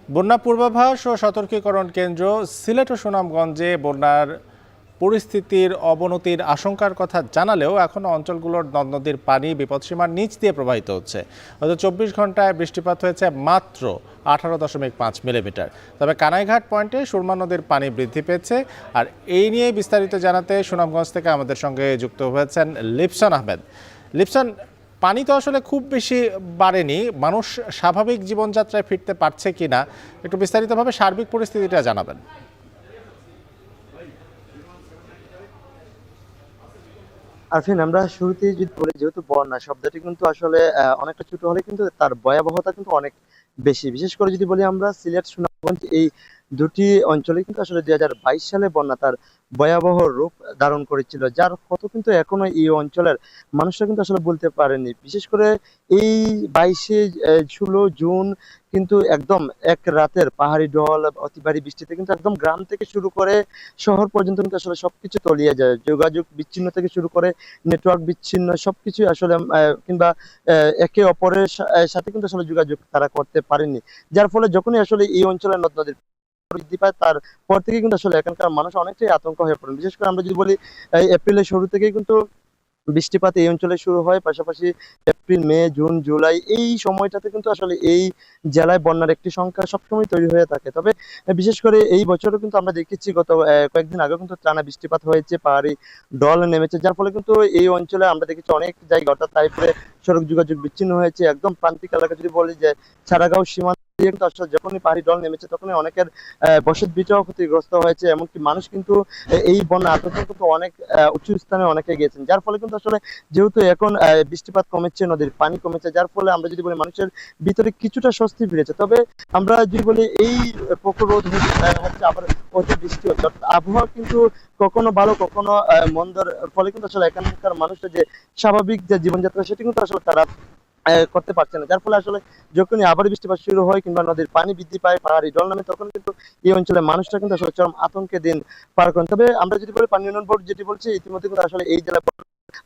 বন্যা পূর্বাভাস ও সতর্কীকরণ কেন্দ্র সিলেট ও সুনামগঞ্জে বন্যার পরিস্থিতির অবনতির আশঙ্কার কথা জানালেও এখনও অঞ্চলগুলোর নদ নদীর পানি বিপদসীমার নিচ দিয়ে প্রবাহিত হচ্ছে। গত 24 ঘন্টায় বৃষ্টিপাত হয়েছে মাত্র 18.5 মিলিমিটার। তবে কানাইঘাট পয়েন্টে সুরমা নদীর পানি বৃদ্ধি পেয়েছে। আর এই নিয়ে বিস্তারিত জানাতে সুনামগঞ্জ থেকে আমাদের সঙ্গে যুক্ত হয়েছেন লিপসন আহমেদ। লিপসন, পানি তো আসলে খুব বেশি বাড়েনি, মানুষ স্বাভাবিক জীবনযাত্রায় ফিরতে পারছে কিনা একটু বিস্তারিতভাবে সার্বিক পরিস্থিতিটা জানাবেন। আরফিন, আমরা শুরুতেই যদি বলি, যেহেতু বন্যা শব্দটি কিন্তু আসলে অনেকটা ছোট হলে কিন্তু তার ভয়াবহতা কিন্তু অনেক বেশি। বিশেষ করে যদি বলি আমরা সিলেট সুনামগঞ্জ এই দুটি অঞ্চলে কিন্তু আসলে 2022 সালে বন্যা তার ভয়াবহ রূপ ধারণ করেছিল, যার কত কিন্তু এখনো এই অঞ্চলের মানুষরা কিন্তু আসলে বলতে পারেনি। বিশেষ করে এই 16 জুন কিন্তু একদম এক রাতের পাহাড়ি ঢল, অতি ভারী বৃষ্টিতে কিন্তু একদম গ্রাম থেকে শুরু করে শহর পর্যন্ত কিন্তু আসলে সবকিছু তলিয়ে যায়। যোগাযোগ বিচ্ছিন্ন থেকে শুরু করে নেটওয়ার্ক বিচ্ছিন্ন সবকিছু আসলে কিংবা একে অপরের সাথে কিন্তু আসলে যোগাযোগ তারা করতে পারেনি। যার ফলে যখনই আসলে এই অঞ্চলের নদ নদীর বৃদ্ধি পায়, তারপর থেকে কিন্তু আসলে এখানকার মানুষ অনেকটাই আতঙ্ক হয়ে পড়েন। বিশেষ করে আমরা যদি বলি, এই এপ্রিলের শুরু থেকেই কিন্তু বৃষ্টিপাত এই অঞ্চলে শুরু হয়। পাশাপাশি এপ্রিল, মে, জুন, জুলাই এই সময়টাতে কিন্তু আসলে এই জেলায় বন্যার একটি সংখ্যা সবসময় তৈরি হয়ে থাকে। তবে বিশেষ করে এই বছরও কিন্তু আমরা দেখেছি, গত কয়েকদিন আগে কিন্তু টানা বৃষ্টিপাত হয়েছে, পাহাড়ি ঢল নেমেছে, যার ফলে কিন্তু এই অঞ্চলে আমরা দেখেছি অনেক জায়গা অর্থাৎ তাইপুরে সড়ক যোগাযোগ বিচ্ছিন্ন হয়েছে। একদম প্রান্তিক এলাকা যদি বলি, যে ছাড়াগাঁও সীমান্ত দিয়ে কিন্তু আসলে যখনই পাহাড়ি ঢল নেমেছে তখনই অনেকের বসত ভিটাও ক্ষতিগ্রস্ত হয়েছে। এমনকি মানুষ কিন্তু এই বন্যা আতঙ্কে কিন্তু অনেক উঁচু স্থানে অনেকে গিয়েছেন, যার ফলে কিন্তু আসলে যেহেতু এখন বৃষ্টিপাত কমেছে, নদীর পানি কমেছে, যার ফলে আমরা যদি বলি মানুষের ভিতরে কিছুটা স্বস্তি ফিরেছে। তবে আমরা যদি বলি এই প্রখর রোদ হচ্ছে, আবার অতি বৃষ্টি হচ্ছে, অর্থাৎ আবহাওয়া কিন্তু কখনো ভালো কখনো মন্দর ফলে কিন্তু আসলে এখানকার মানুষের যে স্বাভাবিক যে জীবনযাত্রা সেটি কিন্তু আসলে তারা করতে পারছে না। যার ফলে আসলে যখনই আবার বৃষ্টিপাত শুরু হয় কিংবা নদীর পানি বৃদ্ধি পায়, পাহাড়ি ঢল নামে, তখন কিন্তু এই অঞ্চলের মানুষরা কিন্তু আসলে চরম আতঙ্কে দিন পার করেন। তবে আমরা যদি বলি, পানি উন্নয়ন বোর্ড যেটি বলছে, ইতিমধ্যে কিন্তু আসলে এই জেলা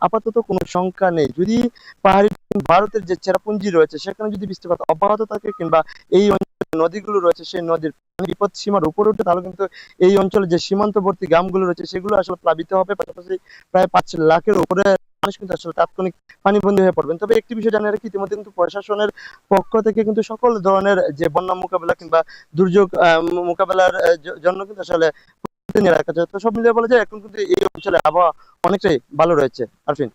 আপাতত কোনো সংখ্যা নেই। যদি পাহাড়ি ভারতের যে চেরাপুঞ্জি রয়েছে সেখানে যদি বৃষ্টিপাত অব্যাহত থাকে কিংবা এই অঞ্চলের নদীগুলো রয়েছে সেই নদীর পানি বিপদ সীমার উপরে উঠে, তাহলে কিন্তু এই অঞ্চলে যে সীমান্তবর্তী গ্রামগুলো রয়েছে সেগুলো আসলে প্লাবিত হবে। পাশাপাশি প্রায় 5 লাখের উপরে মানুষ কিন্তু আসলে তাৎক্ষণিক পানিবন্দী হয়ে পড়বেন। তবে একটি বিষয় জানিয়ে রাখি, ইতিমধ্যে কিন্তু প্রশাসনের পক্ষ থেকে কিন্তু সকল ধরনের যে বন্যা মোকাবেলা কিংবা দুর্যোগ মোকাবেলার জন্য কিন্তু আসলে নিয়ে রাখা যায়। তো সব মিলিয়ে বলা যায় এখন কিন্তু এই অঞ্চলে আবহাওয়া অনেকটাই ভালো রয়েছে। আরফিন।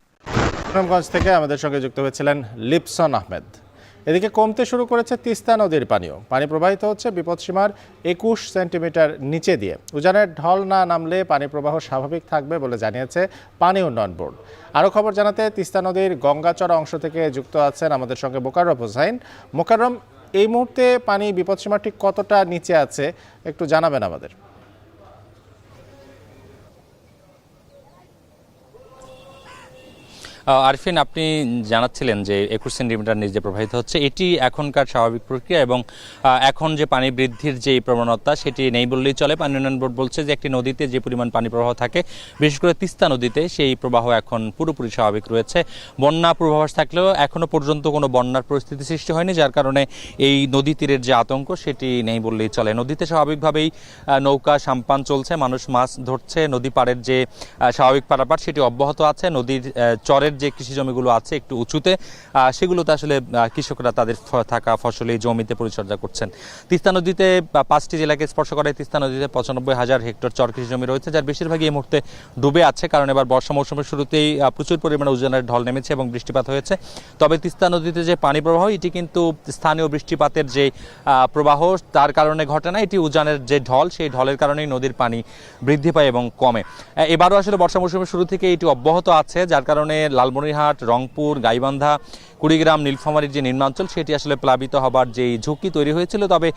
সুনামগঞ্জ থেকে আমাদের সঙ্গে যুক্ত হয়েছিলেন লিপসন আহমেদ। এদিকে কমতে শুরু করেছে তিস্তা নদীর পানিও। পানি প্রবাহিত হচ্ছে বিপদসীমার 21 সেন্টিমিটার নিচে দিয়ে। উজানের ঢল না নামলে পানি প্রবাহ স্বাভাবিক থাকবে বলে জানিয়েছে পানি উন্নয়ন বোর্ড। আরও খবর জানাতে তিস্তা নদীর গঙ্গাচড়া অংশ থেকে যুক্ত আছেন আমাদের সঙ্গে মোকাররম হোসাইন। মোকাররম, এই মুহূর্তে পানি বিপদসীমার ঠিক কতটা নিচে আছে একটু জানাবেন আমাদের। আরফিন, আপনি জানাচ্ছিলেন যে 21 সেন্টিমিটার নিচে প্রবাহিত হচ্ছে, এটি এখনকার স্বাভাবিক প্রক্রিয়া এবং এখন যে পানি বৃদ্ধির যে প্রবণতা সেটি নেই বললেই চলে। পানি উন্নয়ন বোর্ড বলছে যে একটি নদীতে যে পরিমাণ পানি প্রবাহ থাকে, বিশেষ করে তিস্তা নদীতে, সেই প্রবাহ এখন পুরোপুরি স্বাভাবিক রয়েছে। বন্যা পূর্বাভাস থাকলেও এখনও পর্যন্ত কোনো বন্যার পরিস্থিতি সৃষ্টি হয়নি, যার কারণে এই নদী তীরের যে আতঙ্ক সেটি নেই বললেই চলে। নদীতে স্বাভাবিকভাবেই নৌকা সাম্পান চলছে, মানুষ মাছ ধরছে, নদী পাড়ের যে স্বাভাবিক পারাপার সেটি অব্যাহত আছে। নদীর চরের যে কৃষি জমিগুলো আছে একটু উঁচুতে, সেগুলোতে আসলে কৃষকরা তাদের থাকা ফসলে জমিতে পরিচর্যা করছেন। তিস্তা নদীতে 5টি জেলাকে স্পর্শ করে তিস্তা নদীতে 95,000 হেক্টর চর কৃষি জমি রয়েছে, যার বেশিরভাগই এই মুহূর্তে ডুবে আছে, কারণ এবার বর্ষা মৌসুমের শুরুতেই প্রচুর পরিমাণে উজানের ঢল নেমেছে এবং বৃষ্টিপাত হয়েছে। তবে তিস্তা নদীতে যে পানি প্রবাহ এটি কিন্তু স্থানীয় বৃষ্টিপাতের যে প্রবাহ তার কারণে ঘটে না, এটি উজানের যে ঢল সেই ঢলের কারণেই নদীর পানি বৃদ্ধি পায় এবং কমে। এবারও আসলে বর্ষা মৌসুমের শুরু থেকে এটি অব্যাহত আছে, যার কারণে লালমনিরহাট, রংপুর, গাইবান্ধা, কুড়িগ্রাম, নীলফামারীর যে নিম্নাঞ্চল সেটি আসলে প্লাবিত হবার যেই ঝুঁকি তৈরি হয়েছিল, তবে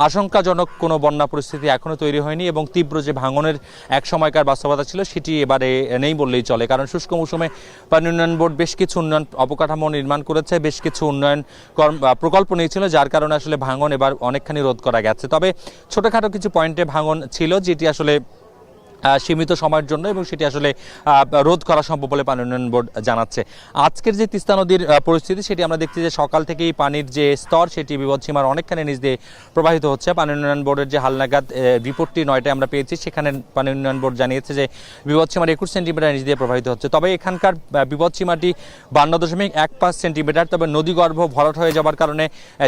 আশঙ্কাজনক কোনো বন্যা পরিস্থিতি এখনও তৈরি হয়নি এবং তীব্র যে ভাঙনের এক সময়কার বাস্তবতা ছিল সেটি এবারে নেই বললেই চলে। কারণ শুষ্ক মৌসুমে পানি উন্নয়ন বোর্ড বেশ কিছু উন্নয়ন অবকাঠামো নির্মাণ করেছে, বেশ কিছু উন্নয়ন প্রকল্প নিয়েছিল, যার কারণে আসলে ভাঙন এবার অনেকখানি রোধ করা গেছে। তবে ছোটোখাটো কিছু পয়েন্টে ভাঙন ছিল, যেটি আসলে সীমিত সময়ের জন্য, এবং সেটি আসলে রোধ করা সম্ভব বলে পানি উন্নয়ন বোর্ড জানাচ্ছে। আজকের যে তিস্তা নদীর পরিস্থিতি সেটি আমরা দেখছি যে সকাল থেকেই পানির যে স্তর সেটি বিপদসীমার অনেকখানি নিচ দিয়ে প্রবাহিত হচ্ছে। পানি উন্নয়ন বোর্ডের যে হালনাগাদ রিপোর্টটি 9টায় আমরা পেয়েছি, সেখানে পানি উন্নয়ন বোর্ড জানিয়েছে যে বিপদসীমার 21 সেন্টিমিটার নিচ দিয়ে প্রবাহিত হচ্ছে। তবে এখানকার বিপদসীমাটি 52.15 সেন্টিমিটার। তবে নদীগর্ভ ভরাট হয়ে যাওয়ার কারণে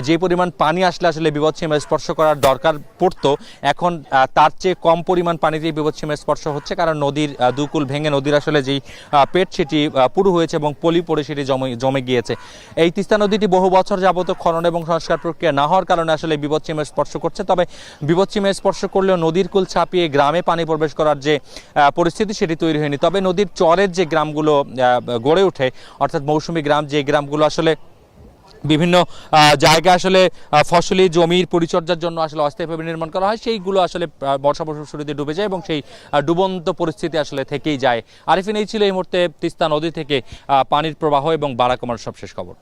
যে পরিমাণ পানি আসলে বিপদসীমা স্পর্শ করার দরকার পড়তো, এখন তার চেয়ে কম পরিমাণ পানিতেই বিপদসীমা স্পর্শ হচ্ছে, কারণ নদীর দুকুল ভেঙে নদীর আসলে যেই পেট সেটি পুরু হয়েছে এবং পলি পড়ে সেটি জমে গিয়েছে। এই তিস্তা নদীটি বহু বছর যাবত খনন এবং সংস্কার প্রক্রিয়া না হওয়ার কারণে আসলে বিপদসীমা স্পর্শ করছে। তবে বিপদসীমা স্পর্শ করলেও নদীর কুল ছাপিয়ে গ্রামে পানি প্রবেশ করার যে পরিস্থিতি সেটি তৈরি হয়নি। তবে নদীর চরের যে গ্রামগুলো গড়ে ওঠে, অর্থাৎ মৌসুমী গ্রাম, যে গ্রামগুলো আসলে বিভিন্ন জায়গা আসলে ফসলি জমির পরিচর্যার জন্য আসলে অস্থায়ীভাবে নির্মাণ করা হয়, সেইগুলো আসলে বর্ষা মৌসুমের শুরুতে ডুবে যায় এবং সেই ডুবন্ত পরিস্থিতি আসলে থেকেই যায়। আরিফিন, এই ছিল এই মুহূর্তে তিস্তা নদী থেকে পানির প্রবাহ এবং বাড়া কমার সবশেষ খবর।